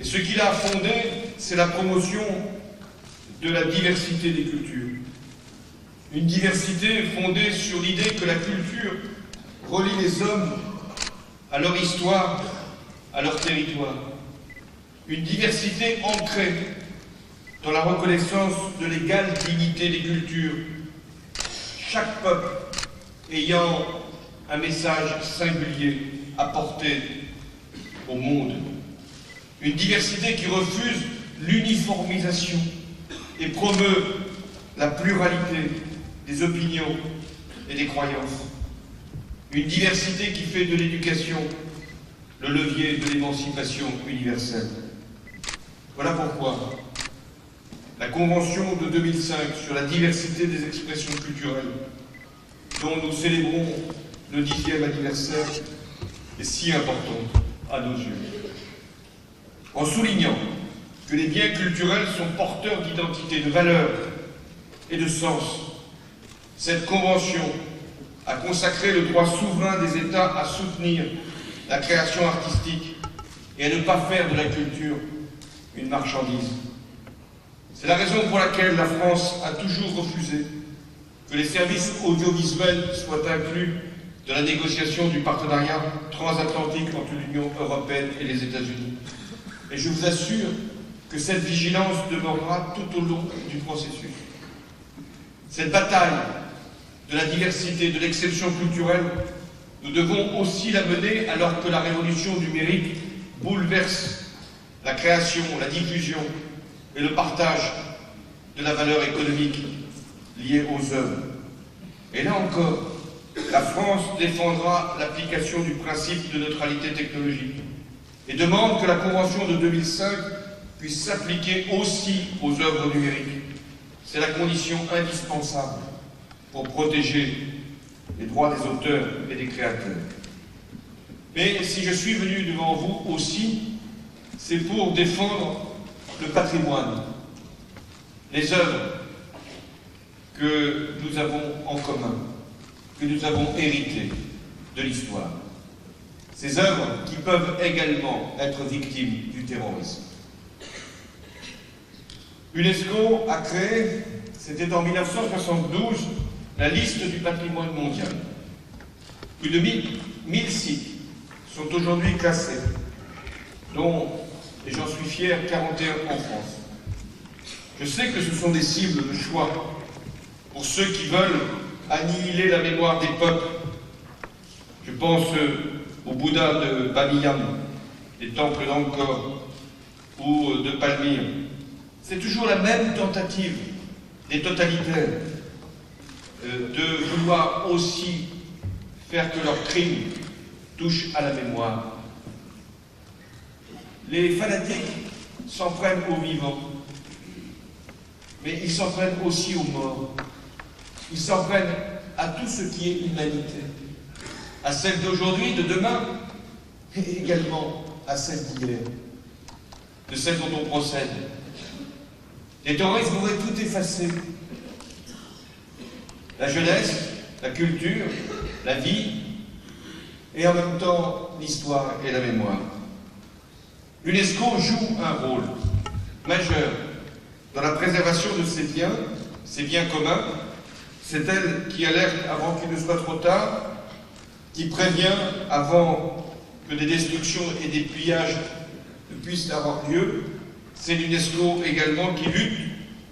Et ce qu'il a fondé, c'est la promotion de la diversité des cultures. Une diversité fondée sur l'idée que la culture relie les hommes à leur histoire, à leur territoire. Une diversité ancrée dans la reconnaissance de l'égale dignité des cultures, chaque peuple ayant un message singulier à porter au monde. Une diversité qui refuse l'uniformisation et promeut la pluralité des opinions et des croyances. Une diversité qui fait de l'éducation le levier de l'émancipation universelle. Voilà pourquoi la Convention de 2005 sur la diversité des expressions culturelles, dont nous célébrons le 10e anniversaire, est si importante à nos yeux. En soulignant que les biens culturels sont porteurs d'identité, de valeurs et de sens, cette Convention a consacré le droit souverain des États à soutenir la création artistique et à ne pas faire de la culture une marchandise. C'est la raison pour laquelle la France a toujours refusé que les services audiovisuels soient inclus dans la négociation du partenariat transatlantique entre l'Union européenne et les États-Unis. Et je vous assure que cette vigilance demeurera tout au long du processus. Cette bataille de la diversité, de l'exception culturelle, nous devons aussi la mener alors que la révolution numérique bouleverse la création, la diffusion et le partage de la valeur économique liée aux œuvres. Et là encore, la France défendra l'application du principe de neutralité technologique et demande que la Convention de 2005 puisse s'appliquer aussi aux œuvres numériques. C'est la condition indispensable pour protéger les droits des auteurs et des créateurs. Mais si je suis venu devant vous aussi, c'est pour défendre le patrimoine, les œuvres que nous avons en commun, que nous avons héritées de l'histoire. Ces œuvres qui peuvent également être victimes du terrorisme. L'UNESCO a créé, c'était en 1972, la liste du patrimoine mondial. Plus de 1000 sites sont aujourd'hui classés, dont, et j'en suis fier, 41 en France. Je sais que ce sont des cibles de choix pour ceux qui veulent annihiler la mémoire des peuples. Je pense au Bouddha de Bamiyan, des temples d'Angkor ou de Palmyre. C'est toujours la même tentative des totalitaires de vouloir aussi faire que leurs crimes touchent à la mémoire. Les fanatiques s'en prennent aux vivants, mais ils s'en prennent aussi aux morts. Ils s'en prennent à tout ce qui est humanité, à celle d'aujourd'hui, de demain, et également à celle d'hier, de celle dont on procède. Les terroristes voudraient tout effacer. La jeunesse, la culture, la vie, et en même temps l'histoire et la mémoire. L'UNESCO joue un rôle majeur dans la préservation de ces biens communs. C'est elle qui alerte avant qu'il ne soit trop tard, qui prévient avant que des destructions et des pillages ne puissent avoir lieu. C'est l'UNESCO également qui lutte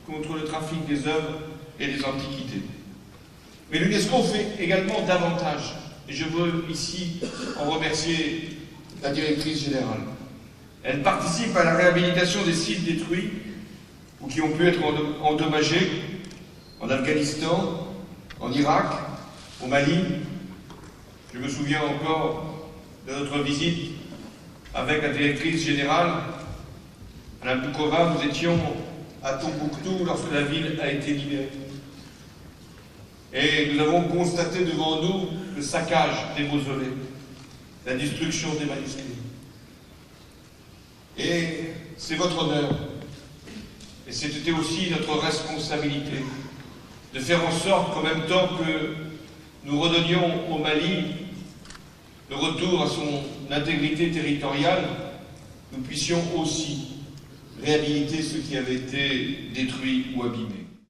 contre le trafic des œuvres et des antiquités. Mais l'UNESCO fait également davantage, et je veux ici en remercier la directrice générale. Elle participe à la réhabilitation des sites détruits ou qui ont pu être endommagés en Afghanistan, en Irak, au Mali. Je me souviens encore de notre visite avec la directrice générale, Mme Boukova. Nous étions à Tombouctou lorsque la ville a été libérée. Et nous avons constaté devant nous le saccage des mausolées, la destruction des manuscrits. Et c'est votre honneur, et c'était aussi notre responsabilité, de faire en sorte qu'en même temps que nous redonnions au Mali le retour à son intégrité territoriale, nous puissions aussi réhabiliter ce qui avait été détruit ou abîmé.